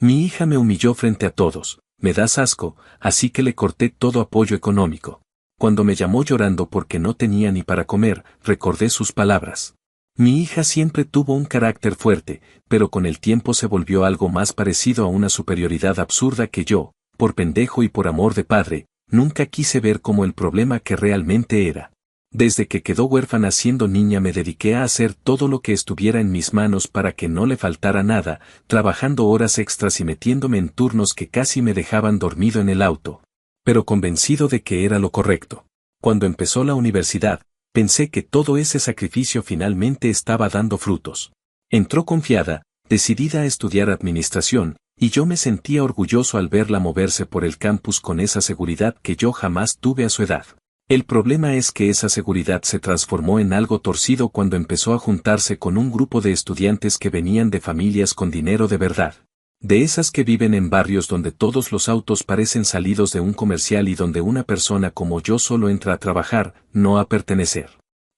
Mi hija me humilló frente a todos, me das asco, así que le corté todo apoyo económico. Cuando me llamó llorando porque no tenía ni para comer, recordé sus palabras. Mi hija siempre tuvo un carácter fuerte, pero con el tiempo se volvió algo más parecido a una superioridad absurda que yo, por pendejo y por amor de padre, nunca quise ver como el problema que realmente era. Desde que quedó huérfana siendo niña me dediqué a hacer todo lo que estuviera en mis manos para que no le faltara nada, trabajando horas extras y metiéndome en turnos que casi me dejaban dormido en el auto. Pero convencido de que era lo correcto. Cuando empezó la universidad, pensé que todo ese sacrificio finalmente estaba dando frutos. Entró confiada, decidida a estudiar administración, y yo me sentía orgulloso al verla moverse por el campus con esa seguridad que yo jamás tuve a su edad. El problema es que esa seguridad se transformó en algo torcido cuando empezó a juntarse con un grupo de estudiantes que venían de familias con dinero de verdad. De esas que viven en barrios donde todos los autos parecen salidos de un comercial y donde una persona como yo solo entra a trabajar, no a pertenecer.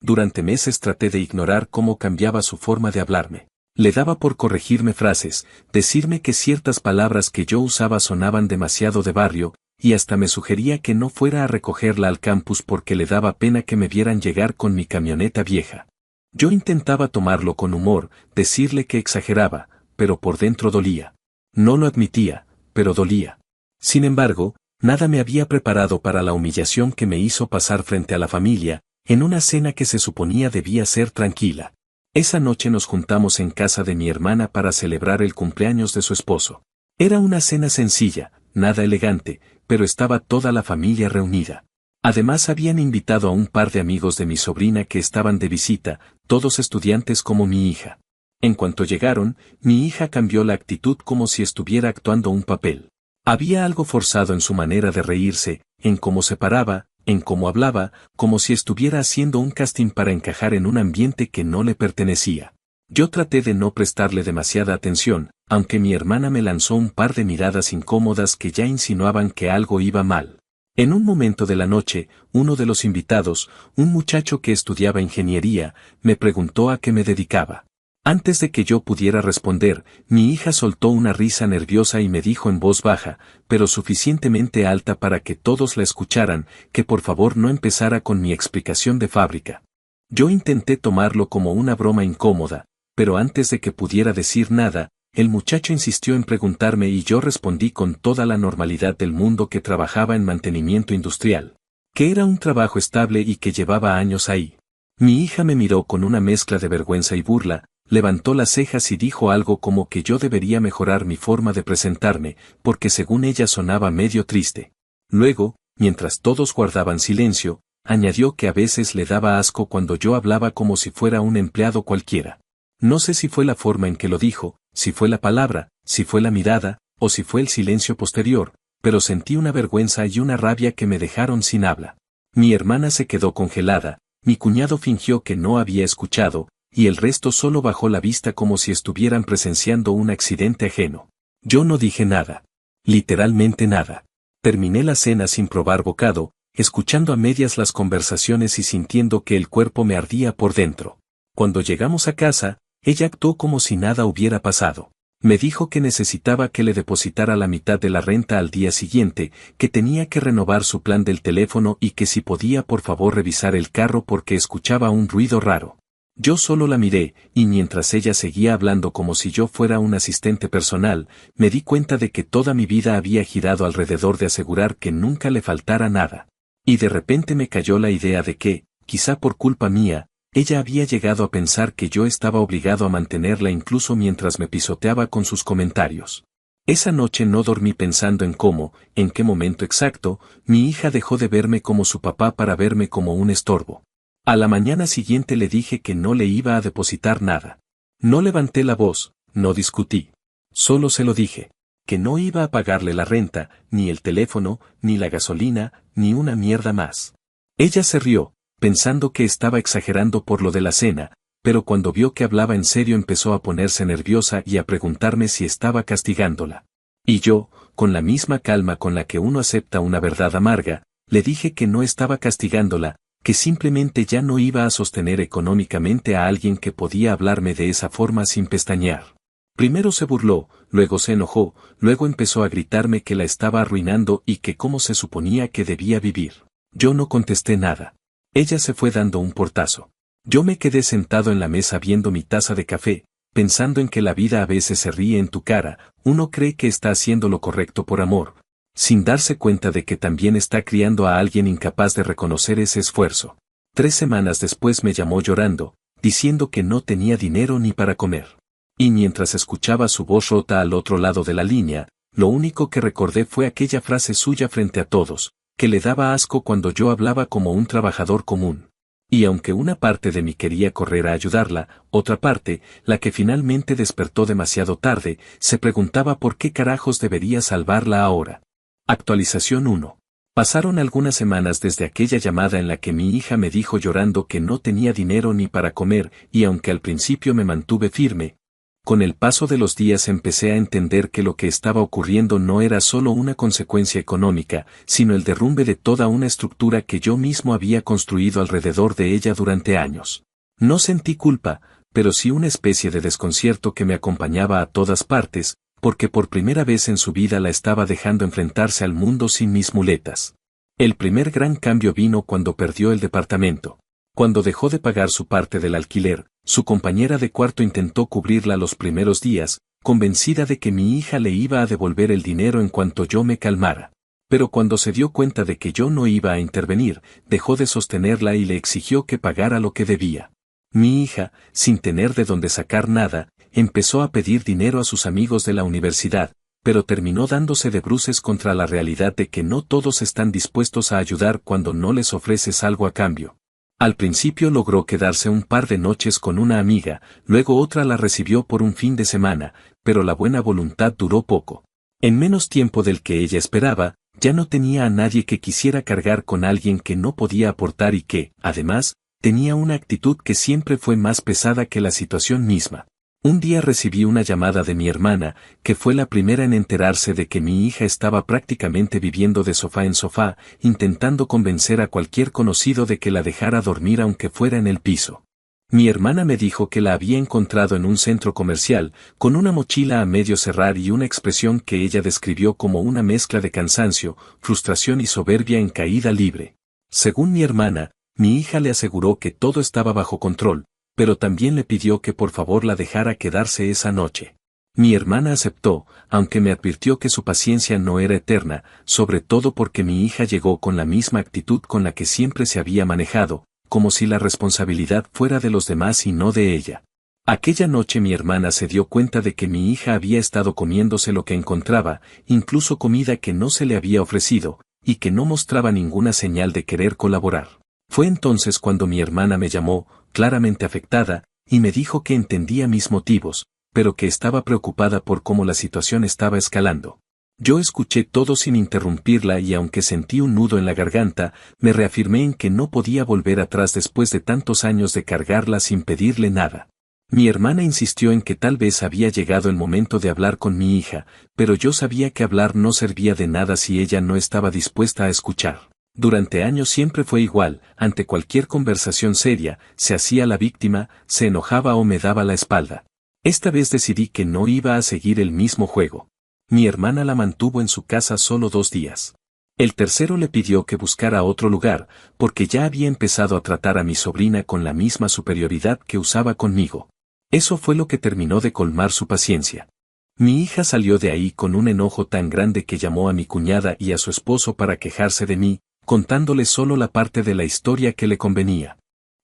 Durante meses traté de ignorar cómo cambiaba su forma de hablarme. Le daba por corregirme frases, decirme que ciertas palabras que yo usaba sonaban demasiado de barrio, y hasta me sugería que no fuera a recogerla al campus porque le daba pena que me vieran llegar con mi camioneta vieja. Yo intentaba tomarlo con humor, decirle que exageraba, pero por dentro dolía. No lo admitía, pero dolía. Sin embargo, nada me había preparado para la humillación que me hizo pasar frente a la familia, en una cena que se suponía debía ser tranquila. Esa noche nos juntamos en casa de mi hermana para celebrar el cumpleaños de su esposo. Era una cena sencilla, nada elegante, pero estaba toda la familia reunida. Además habían invitado a un par de amigos de mi sobrina que estaban de visita, todos estudiantes como mi hija. En cuanto llegaron, mi hija cambió la actitud como si estuviera actuando un papel. Había algo forzado en su manera de reírse, en cómo se paraba, en cómo hablaba, como si estuviera haciendo un casting para encajar en un ambiente que no le pertenecía. Yo traté de no prestarle demasiada atención, aunque mi hermana me lanzó un par de miradas incómodas que ya insinuaban que algo iba mal. En un momento de la noche, uno de los invitados, un muchacho que estudiaba ingeniería, me preguntó a qué me dedicaba. Antes de que yo pudiera responder, mi hija soltó una risa nerviosa y me dijo en voz baja, pero suficientemente alta para que todos la escucharan, que por favor no empezara con mi explicación de fábrica. Yo intenté tomarlo como una broma incómoda, pero antes de que pudiera decir nada, el muchacho insistió en preguntarme y yo respondí con toda la normalidad del mundo que trabajaba en mantenimiento industrial. Que era un trabajo estable y que llevaba años ahí. Mi hija me miró con una mezcla de vergüenza y burla, levantó las cejas y dijo algo como que yo debería mejorar mi forma de presentarme, porque según ella sonaba medio triste. Luego, mientras todos guardaban silencio, añadió que a veces le daba asco cuando yo hablaba como si fuera un empleado cualquiera. No sé si fue la forma en que lo dijo, si fue la palabra, si fue la mirada, o si fue el silencio posterior, pero sentí una vergüenza y una rabia que me dejaron sin habla. Mi hermana se quedó congelada, mi cuñado fingió que no había escuchado, y el resto solo bajó la vista como si estuvieran presenciando un accidente ajeno. Yo no dije nada. Literalmente nada. Terminé la cena sin probar bocado, escuchando a medias las conversaciones y sintiendo que el cuerpo me ardía por dentro. Cuando llegamos a casa, ella actuó como si nada hubiera pasado. Me dijo que necesitaba que le depositara la mitad de la renta al día siguiente, que tenía que renovar su plan del teléfono y que si podía por favor revisar el carro porque escuchaba un ruido raro. Yo solo la miré, y mientras ella seguía hablando como si yo fuera un asistente personal, me di cuenta de que toda mi vida había girado alrededor de asegurar que nunca le faltara nada. Y de repente me cayó la idea de que, quizá por culpa mía, ella había llegado a pensar que yo estaba obligado a mantenerla incluso mientras me pisoteaba con sus comentarios. Esa noche no dormí pensando en cómo, en qué momento exacto, mi hija dejó de verme como su papá para verme como un estorbo. A la mañana siguiente le dije que no le iba a depositar nada. No levanté la voz, no discutí. Solo se lo dije, que no iba a pagarle la renta, ni el teléfono, ni la gasolina, ni una mierda más. Ella se rió, pensando que estaba exagerando por lo de la cena, pero cuando vio que hablaba en serio empezó a ponerse nerviosa y a preguntarme si estaba castigándola. Y yo, con la misma calma con la que uno acepta una verdad amarga, le dije que no estaba castigándola, que simplemente ya no iba a sostener económicamente a alguien que podía hablarme de esa forma sin pestañear. Primero se burló, luego se enojó, luego empezó a gritarme que la estaba arruinando y que cómo se suponía que debía vivir. Yo no contesté nada. Ella se fue dando un portazo. Yo me quedé sentado en la mesa viendo mi taza de café, pensando en que la vida a veces se ríe en tu cara, uno cree que está haciendo lo correcto por amor, sin darse cuenta de que también está criando a alguien incapaz de reconocer ese esfuerzo. 3 semanas después me llamó llorando, diciendo que no tenía dinero ni para comer. Y mientras escuchaba su voz rota al otro lado de la línea, lo único que recordé fue aquella frase suya frente a todos, que le daba asco cuando yo hablaba como un trabajador común. Y aunque una parte de mí quería correr a ayudarla, otra parte, la que finalmente despertó demasiado tarde, se preguntaba por qué carajos debería salvarla ahora. Actualización 1. Pasaron algunas semanas desde aquella llamada en la que mi hija me dijo llorando que no tenía dinero ni para comer, y aunque al principio me mantuve firme, con el paso de los días empecé a entender que lo que estaba ocurriendo no era solo una consecuencia económica, sino el derrumbe de toda una estructura que yo mismo había construido alrededor de ella durante años. No sentí culpa, pero sí una especie de desconcierto que me acompañaba a todas partes, porque por primera vez en su vida la estaba dejando enfrentarse al mundo sin mis muletas. El primer gran cambio vino cuando perdió el departamento. Cuando dejó de pagar su parte del alquiler, su compañera de cuarto intentó cubrirla los primeros días, convencida de que mi hija le iba a devolver el dinero en cuanto yo me calmara. Pero cuando se dio cuenta de que yo no iba a intervenir, dejó de sostenerla y le exigió que pagara lo que debía. Mi hija, sin tener de dónde sacar nada, empezó a pedir dinero a sus amigos de la universidad, pero terminó dándose de bruces contra la realidad de que no todos están dispuestos a ayudar cuando no les ofreces algo a cambio. Al principio logró quedarse un par de noches con una amiga, luego otra la recibió por un fin de semana, pero la buena voluntad duró poco. En menos tiempo del que ella esperaba, ya no tenía a nadie que quisiera cargar con alguien que no podía aportar y que, además, tenía una actitud que siempre fue más pesada que la situación misma. Un día recibí una llamada de mi hermana, que fue la primera en enterarse de que mi hija estaba prácticamente viviendo de sofá en sofá, intentando convencer a cualquier conocido de que la dejara dormir aunque fuera en el piso. Mi hermana me dijo que la había encontrado en un centro comercial, con una mochila a medio cerrar y una expresión que ella describió como una mezcla de cansancio, frustración y soberbia en caída libre. Según mi hermana, mi hija le aseguró que todo estaba bajo control, pero también le pidió que por favor la dejara quedarse esa noche. Mi hermana aceptó, aunque me advirtió que su paciencia no era eterna, sobre todo porque mi hija llegó con la misma actitud con la que siempre se había manejado, como si la responsabilidad fuera de los demás y no de ella. Aquella noche mi hermana se dio cuenta de que mi hija había estado comiéndose lo que encontraba, incluso comida que no se le había ofrecido, y que no mostraba ninguna señal de querer colaborar. Fue entonces cuando mi hermana me llamó, claramente afectada, y me dijo que entendía mis motivos, pero que estaba preocupada por cómo la situación estaba escalando. Yo escuché todo sin interrumpirla y aunque sentí un nudo en la garganta, me reafirmé en que no podía volver atrás después de tantos años de cargarla sin pedirle nada. Mi hermana insistió en que tal vez había llegado el momento de hablar con mi hija, pero yo sabía que hablar no servía de nada si ella no estaba dispuesta a escuchar. Durante años siempre fue igual, ante cualquier conversación seria, se hacía la víctima, se enojaba o me daba la espalda. Esta vez decidí que no iba a seguir el mismo juego. Mi hermana la mantuvo en su casa solo 2 días. El tercero le pidió que buscara otro lugar, porque ya había empezado a tratar a mi sobrina con la misma superioridad que usaba conmigo. Eso fue lo que terminó de colmar su paciencia. Mi hija salió de ahí con un enojo tan grande que llamó a mi cuñada y a su esposo para quejarse de mí, contándole solo la parte de la historia que le convenía.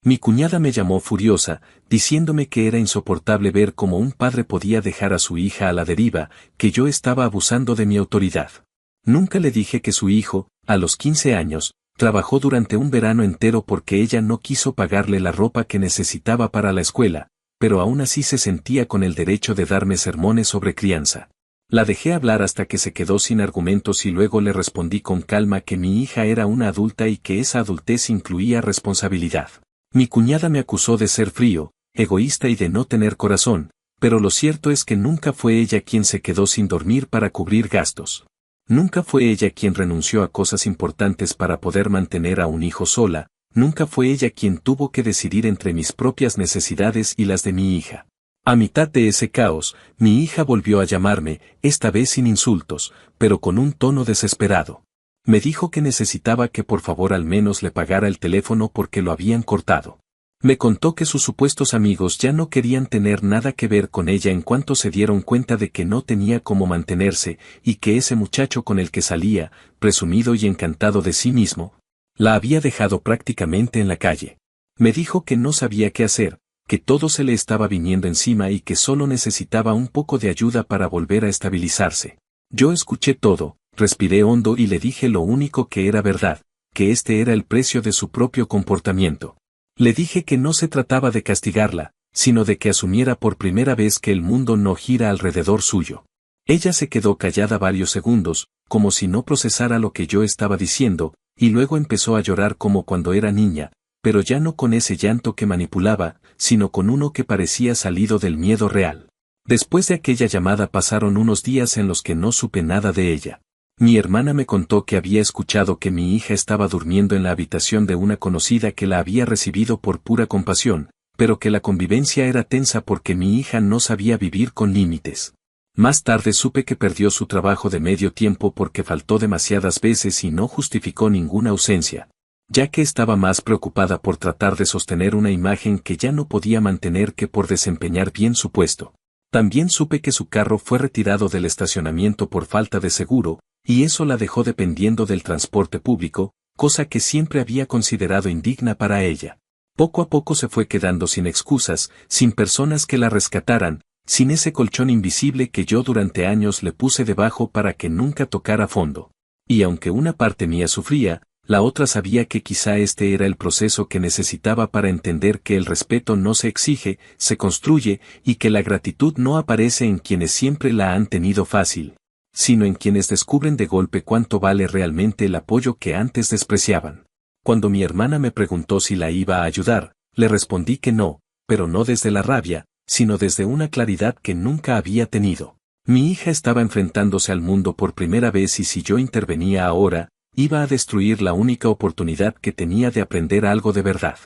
Mi cuñada me llamó furiosa, diciéndome que era insoportable ver cómo un padre podía dejar a su hija a la deriva, que yo estaba abusando de mi autoridad. Nunca le dije que su hijo, a los 15 años, trabajó durante un verano entero porque ella no quiso pagarle la ropa que necesitaba para la escuela, pero aún así se sentía con el derecho de darme sermones sobre crianza. La dejé hablar hasta que se quedó sin argumentos y luego le respondí con calma que mi hija era una adulta y que esa adultez incluía responsabilidad. Mi cuñada me acusó de ser frío, egoísta y de no tener corazón, pero lo cierto es que nunca fue ella quien se quedó sin dormir para cubrir gastos. Nunca fue ella quien renunció a cosas importantes para poder mantener a un hijo sola, nunca fue ella quien tuvo que decidir entre mis propias necesidades y las de mi hija. A mitad de ese caos, mi hija volvió a llamarme, esta vez sin insultos, pero con un tono desesperado. Me dijo que necesitaba que por favor al menos le pagara el teléfono porque lo habían cortado. Me contó que sus supuestos amigos ya no querían tener nada que ver con ella en cuanto se dieron cuenta de que no tenía cómo mantenerse, y que ese muchacho con el que salía, presumido y encantado de sí mismo, la había dejado prácticamente en la calle. Me dijo que no sabía qué hacer, que todo se le estaba viniendo encima y que solo necesitaba un poco de ayuda para volver a estabilizarse. Yo escuché todo, respiré hondo y le dije lo único que era verdad, que este era el precio de su propio comportamiento. Le dije que no se trataba de castigarla, sino de que asumiera por primera vez que el mundo no gira alrededor suyo. Ella se quedó callada varios segundos, como si no procesara lo que yo estaba diciendo, y luego empezó a llorar como cuando era niña, pero ya no con ese llanto que manipulaba, sino con uno que parecía salido del miedo real. Después de aquella llamada pasaron unos días en los que no supe nada de ella. Mi hermana me contó que había escuchado que mi hija estaba durmiendo en la habitación de una conocida que la había recibido por pura compasión, pero que la convivencia era tensa porque mi hija no sabía vivir con límites. Más tarde supe que perdió su trabajo de medio tiempo porque faltó demasiadas veces y no justificó ninguna ausencia, ya que estaba más preocupada por tratar de sostener una imagen que ya no podía mantener que por desempeñar bien su puesto. También supe que su carro fue retirado del estacionamiento por falta de seguro, y eso la dejó dependiendo del transporte público, cosa que siempre había considerado indigna para ella. Poco a poco se fue quedando sin excusas, sin personas que la rescataran, sin ese colchón invisible que yo durante años le puse debajo para que nunca tocara fondo. Y aunque una parte mía sufría, la otra sabía que quizá este era el proceso que necesitaba para entender que el respeto no se exige, se construye, y que la gratitud no aparece en quienes siempre la han tenido fácil, sino en quienes descubren de golpe cuánto vale realmente el apoyo que antes despreciaban. Cuando mi hermana me preguntó si la iba a ayudar, le respondí que no, pero no desde la rabia, sino desde una claridad que nunca había tenido. Mi hija estaba enfrentándose al mundo por primera vez y si yo intervenía ahora, iba a destruir la única oportunidad que tenía de aprender algo de verdad.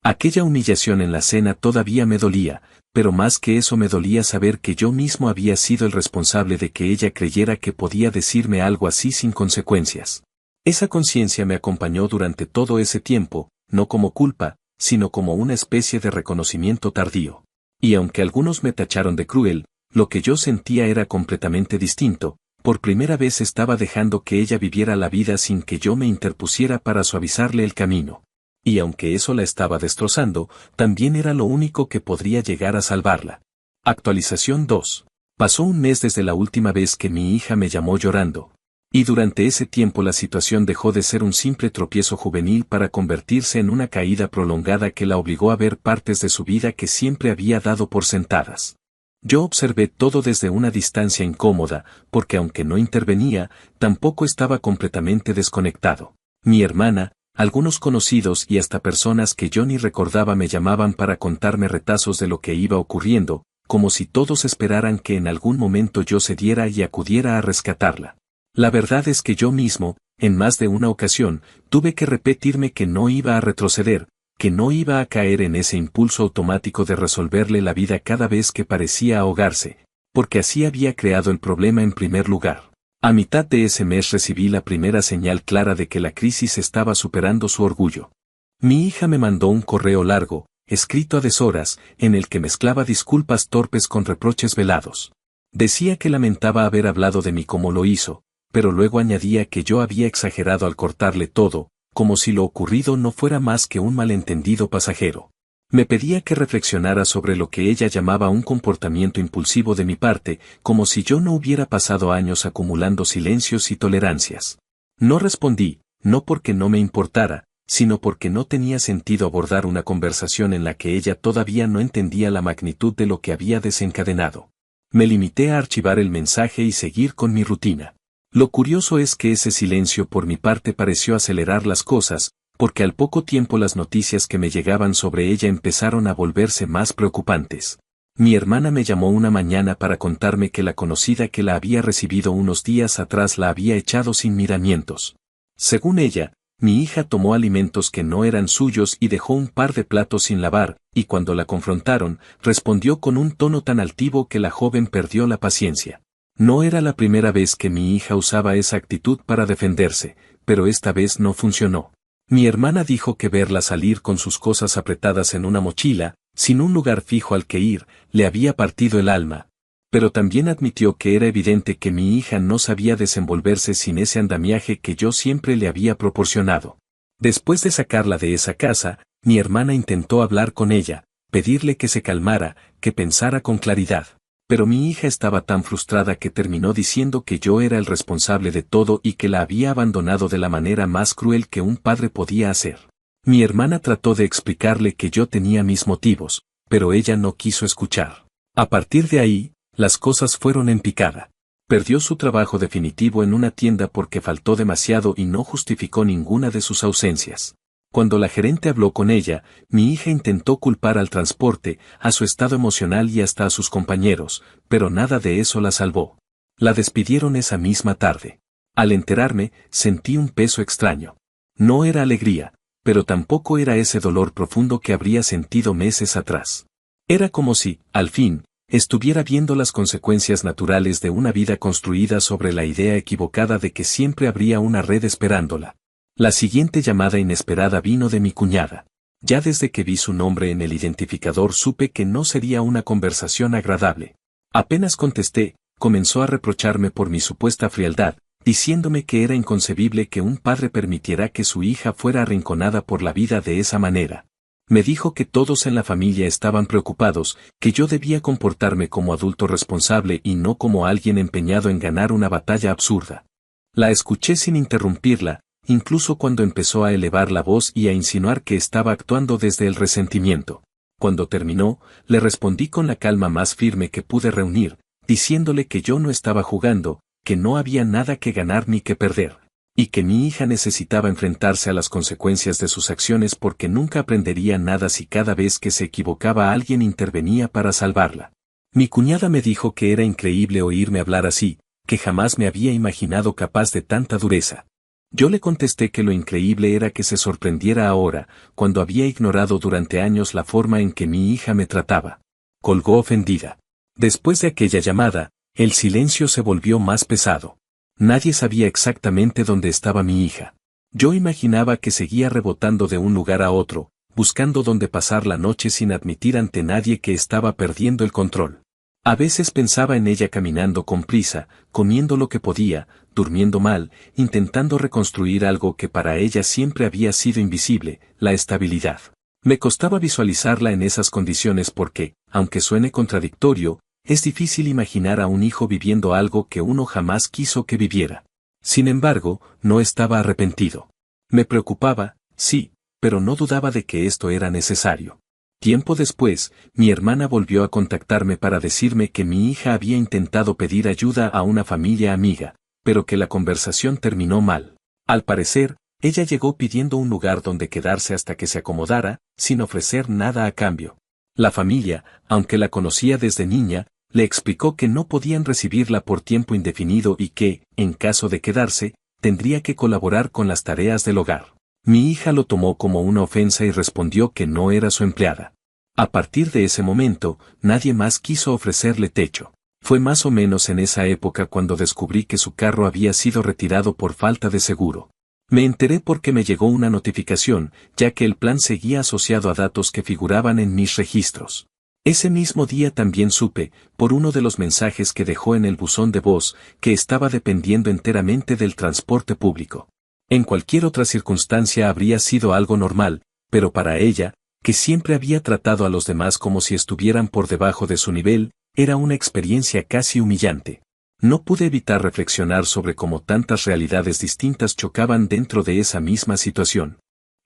Aquella humillación en la cena todavía me dolía, pero más que eso me dolía saber que yo mismo había sido el responsable de que ella creyera que podía decirme algo así sin consecuencias. Esa conciencia me acompañó durante todo ese tiempo, no como culpa, sino como una especie de reconocimiento tardío. Y aunque algunos me tacharon de cruel, lo que yo sentía era completamente distinto. Por primera vez estaba dejando que ella viviera la vida sin que yo me interpusiera para suavizarle el camino. Y aunque eso la estaba destrozando, también era lo único que podría llegar a salvarla. Actualización 2. Pasó un mes desde la última vez que mi hija me llamó llorando. Y durante ese tiempo la situación dejó de ser un simple tropiezo juvenil para convertirse en una caída prolongada que la obligó a ver partes de su vida que siempre había dado por sentadas. Yo observé todo desde una distancia incómoda, porque aunque no intervenía, tampoco estaba completamente desconectado. Mi hermana, algunos conocidos y hasta personas que yo ni recordaba me llamaban para contarme retazos de lo que iba ocurriendo, como si todos esperaran que en algún momento yo cediera y acudiera a rescatarla. La verdad es que yo mismo, en más de una ocasión, tuve que repetirme que no iba a retroceder, que no iba a caer en ese impulso automático de resolverle la vida cada vez que parecía ahogarse, porque así había creado el problema en primer lugar. A mitad de ese mes recibí la primera señal clara de que la crisis estaba superando su orgullo. Mi hija me mandó un correo largo, escrito a deshoras, en el que mezclaba disculpas torpes con reproches velados. Decía que lamentaba haber hablado de mí como lo hizo, pero luego añadía que yo había exagerado al cortarle todo, como si lo ocurrido no fuera más que un malentendido pasajero. Me pedía que reflexionara sobre lo que ella llamaba un comportamiento impulsivo de mi parte, como si yo no hubiera pasado años acumulando silencios y tolerancias. No respondí, no porque no me importara, sino porque no tenía sentido abordar una conversación en la que ella todavía no entendía la magnitud de lo que había desencadenado. Me limité a archivar el mensaje y seguir con mi rutina. Lo curioso es que ese silencio por mi parte pareció acelerar las cosas, porque al poco tiempo las noticias que me llegaban sobre ella empezaron a volverse más preocupantes. Mi hermana me llamó una mañana para contarme que la conocida que la había recibido unos días atrás la había echado sin miramientos. Según ella, Mi hija tomó alimentos que no eran suyos y dejó un par de platos sin lavar, y cuando la confrontaron, respondió con un tono tan altivo que la joven perdió la paciencia. No era la primera vez que mi hija usaba esa actitud para defenderse, pero esta vez no funcionó. Mi hermana dijo que verla salir con sus cosas apretadas en una mochila, sin un lugar fijo al que ir, le había partido el alma. Pero también admitió que era evidente que mi hija no sabía desenvolverse sin ese andamiaje que yo siempre le había proporcionado. Después de sacarla de esa casa, mi hermana intentó hablar con ella, pedirle que se calmara, que pensara con claridad. Pero mi hija estaba tan frustrada que terminó diciendo que yo era el responsable de todo y que la había abandonado de la manera más cruel que un padre podía hacer. Mi hermana trató de explicarle que yo tenía mis motivos, pero ella no quiso escuchar. A partir de ahí, las cosas fueron en picada. Perdió su trabajo definitivo en una tienda porque faltó demasiado y no justificó ninguna de sus ausencias. Cuando la gerente habló con ella, mi hija intentó culpar al transporte, a su estado emocional y hasta a sus compañeros, pero nada de eso la salvó. La despidieron esa misma tarde. Al enterarme, sentí un peso extraño. No era alegría, pero tampoco era ese dolor profundo que habría sentido meses atrás. Era como si, al fin, estuviera viendo las consecuencias naturales de una vida construida sobre la idea equivocada de que siempre habría una red esperándola. La siguiente llamada inesperada vino de mi cuñada. Ya desde que vi su nombre en el identificador supe que no sería una conversación agradable. Apenas contesté, comenzó a reprocharme por mi supuesta frialdad, diciéndome que era inconcebible que un padre permitiera que su hija fuera arrinconada por la vida de esa manera. Me dijo que todos en la familia estaban preocupados, que yo debía comportarme como adulto responsable y no como alguien empeñado en ganar una batalla absurda. La escuché sin interrumpirla, incluso cuando empezó a elevar la voz y a insinuar que estaba actuando desde el resentimiento. Cuando terminó, le respondí con la calma más firme que pude reunir, diciéndole que yo no estaba jugando, que no había nada que ganar ni que perder, y que mi hija necesitaba enfrentarse a las consecuencias de sus acciones porque nunca aprendería nada si cada vez que se equivocaba alguien intervenía para salvarla. Mi cuñada me dijo que era increíble oírme hablar así, que jamás me había imaginado capaz de tanta dureza. Yo le contesté que lo increíble era que se sorprendiera ahora, cuando había ignorado durante años la forma en que mi hija me trataba. Colgó ofendida. Después de aquella llamada, el silencio se volvió más pesado. Nadie sabía exactamente dónde estaba mi hija. Yo imaginaba que seguía rebotando de un lugar a otro, buscando dónde pasar la noche sin admitir ante nadie que estaba perdiendo el control. A veces pensaba en ella caminando con prisa, comiendo lo que podía, durmiendo mal, intentando reconstruir algo que para ella siempre había sido invisible, la estabilidad. Me costaba visualizarla en esas condiciones porque, aunque suene contradictorio, es difícil imaginar a un hijo viviendo algo que uno jamás quiso que viviera. Sin embargo, no estaba arrepentido. Me preocupaba, sí, pero no dudaba de que esto era necesario. Tiempo después, mi hermana volvió a contactarme para decirme que mi hija había intentado pedir ayuda a una familia amiga, pero que la conversación terminó mal. Al parecer, ella llegó pidiendo un lugar donde quedarse hasta que se acomodara, sin ofrecer nada a cambio. La familia, aunque la conocía desde niña, le explicó que no podían recibirla por tiempo indefinido y que, en caso de quedarse, tendría que colaborar con las tareas del hogar. Mi hija lo tomó como una ofensa y respondió que no era su empleada. A partir de ese momento, nadie más quiso ofrecerle techo. Fue más o menos en esa época cuando descubrí que su carro había sido retirado por falta de seguro. Me enteré porque me llegó una notificación, ya que el plan seguía asociado a datos que figuraban en mis registros. Ese mismo día también supe, por uno de los mensajes que dejó en el buzón de voz, que estaba dependiendo enteramente del transporte público. En cualquier otra circunstancia habría sido algo normal, pero para ella, que siempre había tratado a los demás como si estuvieran por debajo de su nivel, era una experiencia casi humillante. No pude evitar reflexionar sobre cómo tantas realidades distintas chocaban dentro de esa misma situación.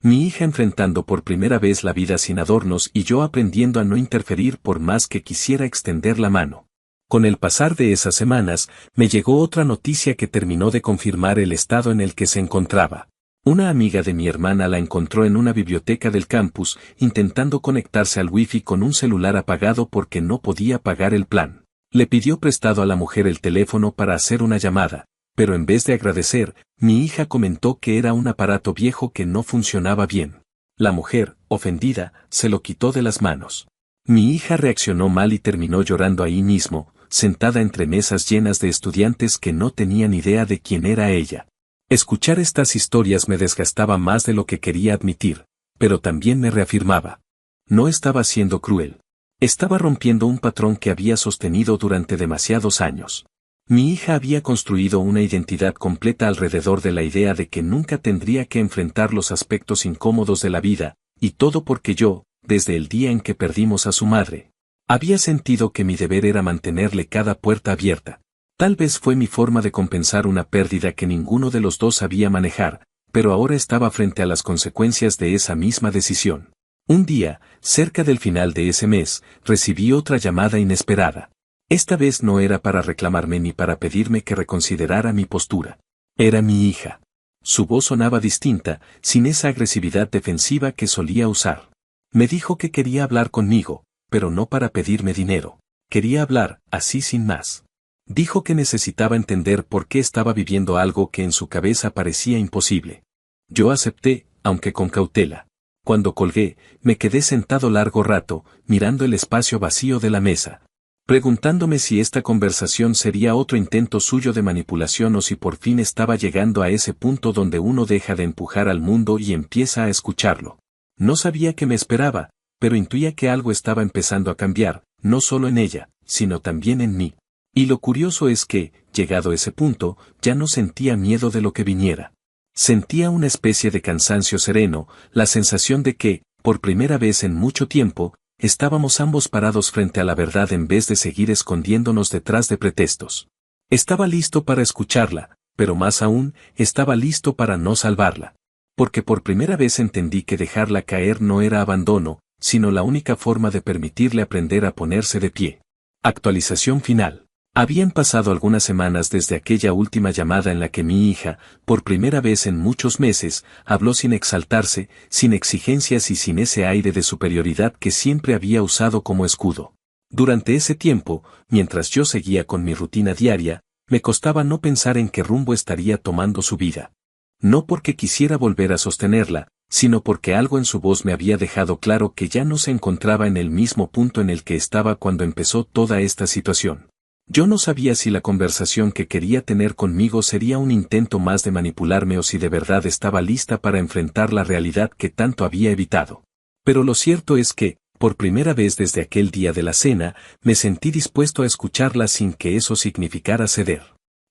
Mi hija enfrentando por primera vez la vida sin adornos y yo aprendiendo a no interferir por más que quisiera extender la mano. Con el pasar de esas semanas, me llegó otra noticia que terminó de confirmar el estado en el que se encontraba. Una amiga de mi hermana la encontró en una biblioteca del campus, intentando conectarse al wifi con un celular apagado porque no podía pagar el plan. Le pidió prestado a la mujer el teléfono para hacer una llamada, Pero en vez de agradecer, mi hija comentó que era un aparato viejo que no funcionaba bien. La mujer, ofendida, se lo quitó de las manos. Mi hija reaccionó mal y terminó llorando ahí mismo, sentada entre mesas llenas de estudiantes que no tenían idea de quién era ella. Escuchar estas historias me desgastaba más de lo que quería admitir, pero también me reafirmaba. No estaba siendo cruel. Estaba rompiendo un patrón que había sostenido durante demasiados años. Mi hija había construido una identidad completa alrededor de la idea de que nunca tendría que enfrentar los aspectos incómodos de la vida, y todo porque yo, desde el día en que perdimos a su madre, había sentido que mi deber era mantenerle cada puerta abierta. Tal vez fue mi forma de compensar una pérdida que ninguno de los dos sabía manejar, pero ahora estaba frente a las consecuencias de esa misma decisión. Un día, cerca del final de ese mes, recibí otra llamada inesperada. Esta vez no era para reclamarme ni para pedirme que reconsiderara mi postura. Era mi hija. Su voz sonaba distinta, sin esa agresividad defensiva que solía usar. Me dijo que quería hablar conmigo, pero no para pedirme dinero. Quería hablar, así sin más. Dijo que necesitaba entender por qué estaba viviendo algo que en su cabeza parecía imposible. Yo acepté, aunque con cautela. Cuando colgué, me quedé sentado largo rato, mirando el espacio vacío de la mesa, preguntándome si esta conversación sería otro intento suyo de manipulación o si por fin estaba llegando a ese punto donde uno deja de empujar al mundo y empieza a escucharlo. No sabía qué me esperaba, pero intuía que algo estaba empezando a cambiar, no solo en ella, sino también en mí. Y lo curioso es que, llegado ese punto, ya no sentía miedo de lo que viniera. Sentía una especie de cansancio sereno, la sensación de que, por primera vez en mucho tiempo, estábamos ambos parados frente a la verdad en vez de seguir escondiéndonos detrás de pretextos. Estaba listo para escucharla, pero más aún, estaba listo para no salvarla. Porque por primera vez entendí que dejarla caer no era abandono, sino la única forma de permitirle aprender a ponerse de pie. Actualización final. Habían pasado algunas semanas desde aquella última llamada en la que mi hija, por primera vez en muchos meses, habló sin exaltarse, sin exigencias y sin ese aire de superioridad que siempre había usado como escudo. Durante ese tiempo, mientras yo seguía con mi rutina diaria, me costaba no pensar en qué rumbo estaría tomando su vida. No porque quisiera volver a sostenerla, sino porque algo en su voz me había dejado claro que ya no se encontraba en el mismo punto en el que estaba cuando empezó toda esta situación. Yo no sabía si la conversación que quería tener conmigo sería un intento más de manipularme o si de verdad estaba lista para enfrentar la realidad que tanto había evitado. Pero lo cierto es que, por primera vez desde aquel día de la cena, me sentí dispuesto a escucharla sin que eso significara ceder.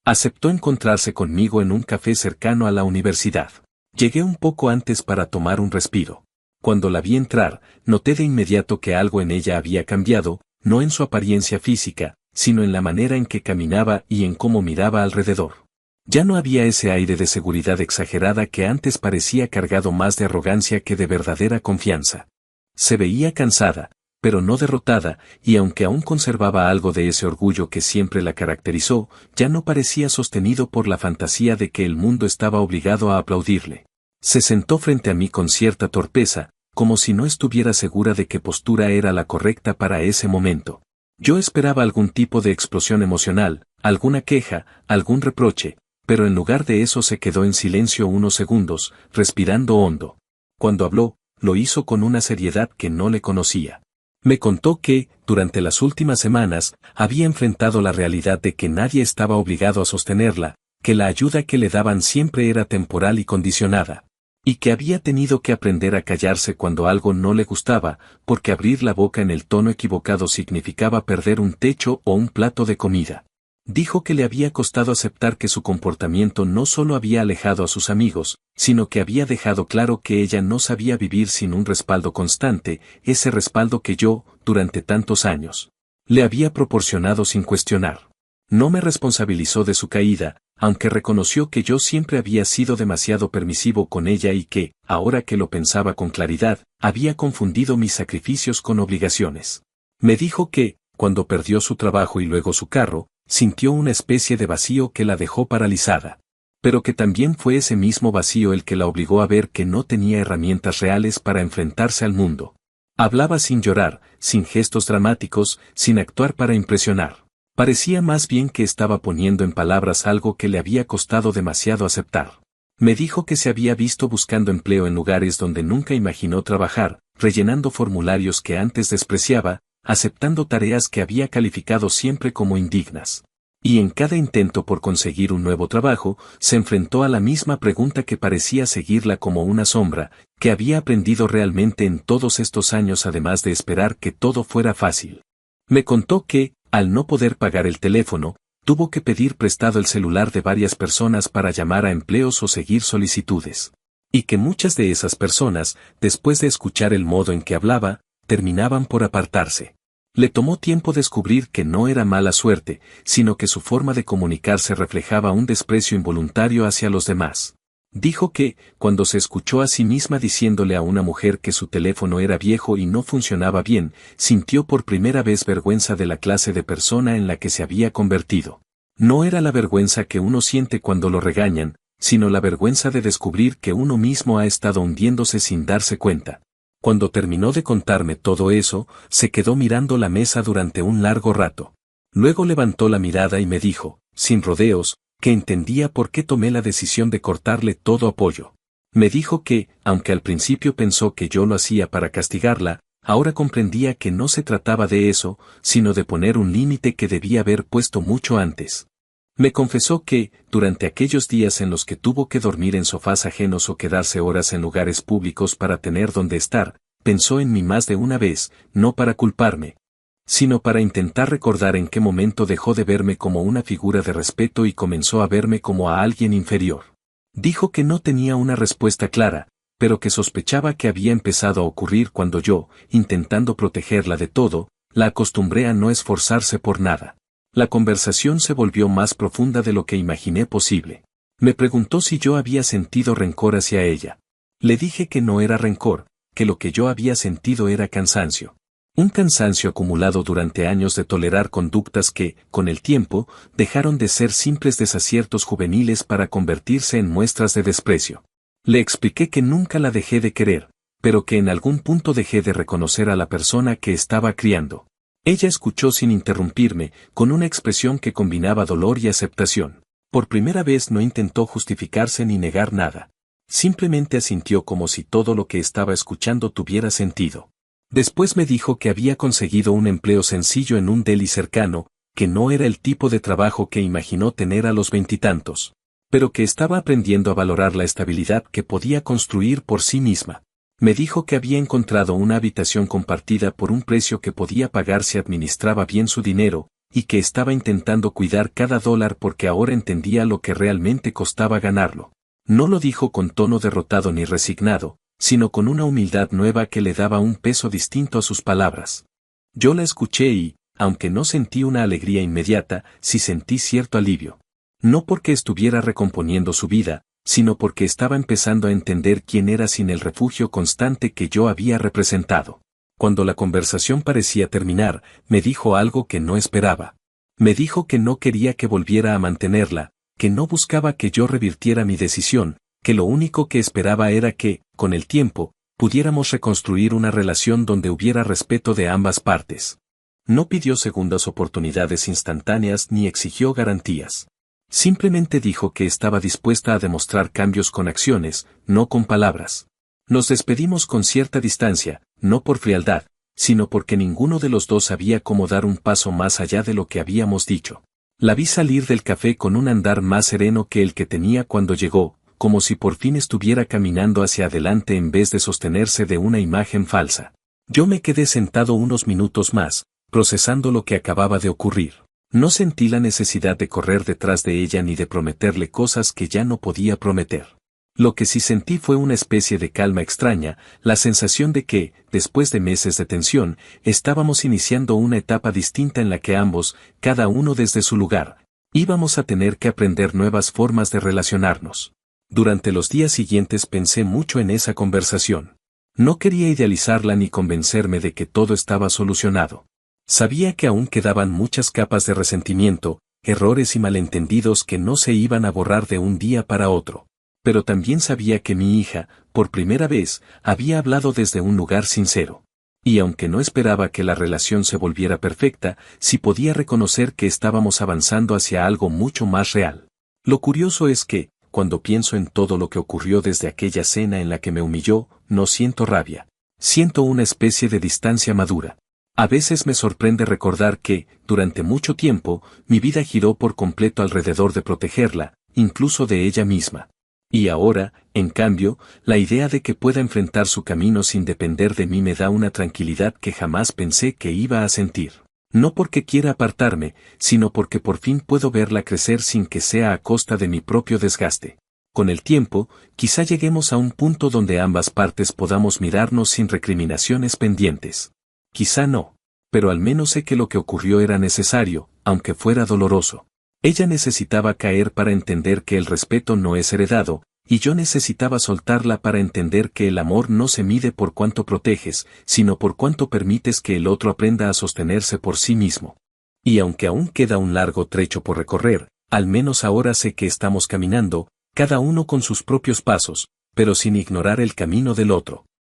Aceptó encontrarse conmigo en un café cercano a la universidad. Llegué un poco antes para tomar un respiro. Cuando la vi entrar, noté de inmediato que algo en ella había cambiado, no en su apariencia física, sino en la manera en que caminaba y en cómo miraba alrededor. Ya no había ese aire de seguridad exagerada que antes parecía cargado más de arrogancia que de verdadera confianza. Se veía cansada, pero no derrotada, y aunque aún conservaba algo de ese orgullo que siempre la caracterizó, ya no parecía sostenido por la fantasía de que el mundo estaba obligado a aplaudirle. Se sentó frente a mí con cierta torpeza, como si no estuviera segura de qué postura era la correcta para ese momento. Yo esperaba algún tipo de explosión emocional, alguna queja, algún reproche, pero en lugar de eso se quedó en silencio unos segundos, respirando hondo. Cuando habló, lo hizo con una seriedad que no le conocía. Me contó que, durante las últimas semanas, había enfrentado la realidad de que nadie estaba obligado a sostenerla, que la ayuda que le daban siempre era temporal y condicionada. Y que había tenido que aprender a callarse cuando algo no le gustaba, porque abrir la boca en el tono equivocado significaba perder un techo o un plato de comida. Dijo que le había costado aceptar que su comportamiento no solo había alejado a sus amigos, sino que había dejado claro que ella no sabía vivir sin un respaldo constante, ese respaldo que yo, durante tantos años, le había proporcionado sin cuestionar. No me responsabilizó de su caída, aunque reconoció que yo siempre había sido demasiado permisivo con ella y que, ahora que lo pensaba con claridad, había confundido mis sacrificios con obligaciones. Me dijo que, cuando perdió su trabajo y luego su carro, sintió una especie de vacío que la dejó paralizada. Pero que también fue ese mismo vacío el que la obligó a ver que no tenía herramientas reales para enfrentarse al mundo. Hablaba sin llorar, sin gestos dramáticos, sin actuar para impresionar. Parecía más bien que estaba poniendo en palabras algo que le había costado demasiado aceptar. Me dijo que se había visto buscando empleo en lugares donde nunca imaginó trabajar, rellenando formularios que antes despreciaba, aceptando tareas que había calificado siempre como indignas. Y en cada intento por conseguir un nuevo trabajo, se enfrentó a la misma pregunta que parecía seguirla como una sombra: ¿qué había aprendido realmente en todos estos años además de esperar que todo fuera fácil? Me contó que, al no poder pagar el teléfono, tuvo que pedir prestado el celular de varias personas para llamar a empleos o seguir solicitudes. Y que muchas de esas personas, después de escuchar el modo en que hablaba, terminaban por apartarse. Le tomó tiempo descubrir que no era mala suerte, sino que su forma de comunicarse reflejaba un desprecio involuntario hacia los demás. Dijo que, cuando se escuchó a sí misma diciéndole a una mujer que su teléfono era viejo y no funcionaba bien, sintió por primera vez vergüenza de la clase de persona en la que se había convertido. No era la vergüenza que uno siente cuando lo regañan, sino la vergüenza de descubrir que uno mismo ha estado hundiéndose sin darse cuenta. Cuando terminó de contarme todo eso, se quedó mirando la mesa durante un largo rato. Luego levantó la mirada y me dijo, sin rodeos, que entendía por qué tomé la decisión de cortarle todo apoyo. Me dijo que, aunque al principio pensó que yo lo hacía para castigarla, ahora comprendía que no se trataba de eso, sino de poner un límite que debía haber puesto mucho antes. Me confesó que, durante aquellos días en los que tuvo que dormir en sofás ajenos o quedarse horas en lugares públicos para tener donde estar, pensó en mí más de una vez, no para culparme, sino para intentar recordar en qué momento dejó de verme como una figura de respeto y comenzó a verme como a alguien inferior. Dijo que no tenía una respuesta clara, pero que sospechaba que había empezado a ocurrir cuando yo, intentando protegerla de todo, la acostumbré a no esforzarse por nada. La conversación se volvió más profunda de lo que imaginé posible. Me preguntó si yo había sentido rencor hacia ella. Le dije que no era rencor, que lo que yo había sentido era cansancio. Un cansancio acumulado durante años de tolerar conductas que, con el tiempo, dejaron de ser simples desaciertos juveniles para convertirse en muestras de desprecio. Le expliqué que nunca la dejé de querer, pero que en algún punto dejé de reconocer a la persona que estaba criando. Ella escuchó sin interrumpirme, con una expresión que combinaba dolor y aceptación. Por primera vez no intentó justificarse ni negar nada. Simplemente asintió como si todo lo que estaba escuchando tuviera sentido. Después me dijo que había conseguido un empleo sencillo en un deli cercano, que no era el tipo de trabajo que imaginó tener a los 20 y tantos, pero que estaba aprendiendo a valorar la estabilidad que podía construir por sí misma. Me dijo que había encontrado una habitación compartida por un precio que podía pagar si administraba bien su dinero, y que estaba intentando cuidar cada dólar porque ahora entendía lo que realmente costaba ganarlo. No lo dijo con tono derrotado ni resignado, sino con una humildad nueva que le daba un peso distinto a sus palabras. Yo la escuché y, aunque no sentí una alegría inmediata, sí sentí cierto alivio. No porque estuviera recomponiendo su vida, sino porque estaba empezando a entender quién era sin el refugio constante que yo había representado. Cuando la conversación parecía terminar, me dijo algo que no esperaba. Me dijo que no quería que volviera a mantenerla, que no buscaba que yo revirtiera mi decisión, que lo único que esperaba era que, con el tiempo, pudiéramos reconstruir una relación donde hubiera respeto de ambas partes. No pidió segundas oportunidades instantáneas ni exigió garantías. Simplemente dijo que estaba dispuesta a demostrar cambios con acciones, no con palabras. Nos despedimos con cierta distancia, no por frialdad, sino porque ninguno de los dos sabía cómo dar un paso más allá de lo que habíamos dicho. La vi salir del café con un andar más sereno que el que tenía cuando llegó, como si por fin estuviera caminando hacia adelante en vez de sostenerse de una imagen falsa. Yo me quedé sentado unos minutos más, procesando lo que acababa de ocurrir. No sentí la necesidad de correr detrás de ella ni de prometerle cosas que ya no podía prometer. Lo que sí sentí fue una especie de calma extraña, la sensación de que, después de meses de tensión, estábamos iniciando una etapa distinta en la que ambos, cada uno desde su lugar, íbamos a tener que aprender nuevas formas de relacionarnos. Durante los días siguientes pensé mucho en esa conversación. No quería idealizarla ni convencerme de que todo estaba solucionado. Sabía que aún quedaban muchas capas de resentimiento, errores y malentendidos que no se iban a borrar de un día para otro. Pero también sabía que mi hija, por primera vez, había hablado desde un lugar sincero. Y aunque no esperaba que la relación se volviera perfecta, sí podía reconocer que estábamos avanzando hacia algo mucho más real. Lo curioso es que, cuando pienso en todo lo que ocurrió desde aquella cena en la que me humilló, no siento rabia. Siento una especie de distancia madura. A veces me sorprende recordar que, durante mucho tiempo, mi vida giró por completo alrededor de protegerla, incluso de ella misma. Y ahora, en cambio, la idea de que pueda enfrentar su camino sin depender de mí me da una tranquilidad que jamás pensé que iba a sentir. No porque quiera apartarme, sino porque por fin puedo verla crecer sin que sea a costa de mi propio desgaste. Con el tiempo, quizá lleguemos a un punto donde ambas partes podamos mirarnos sin recriminaciones pendientes. Quizá no. Pero al menos sé que lo que ocurrió era necesario, aunque fuera doloroso. Ella necesitaba caer para entender que el respeto no es heredado, y yo necesitaba soltarla para entender que el amor no se mide por cuánto proteges, sino por cuánto permites que el otro aprenda a sostenerse por sí mismo. Y aunque aún queda un largo trecho por recorrer, al menos ahora sé que estamos caminando, cada uno con sus propios pasos, pero sin ignorar el camino del otro.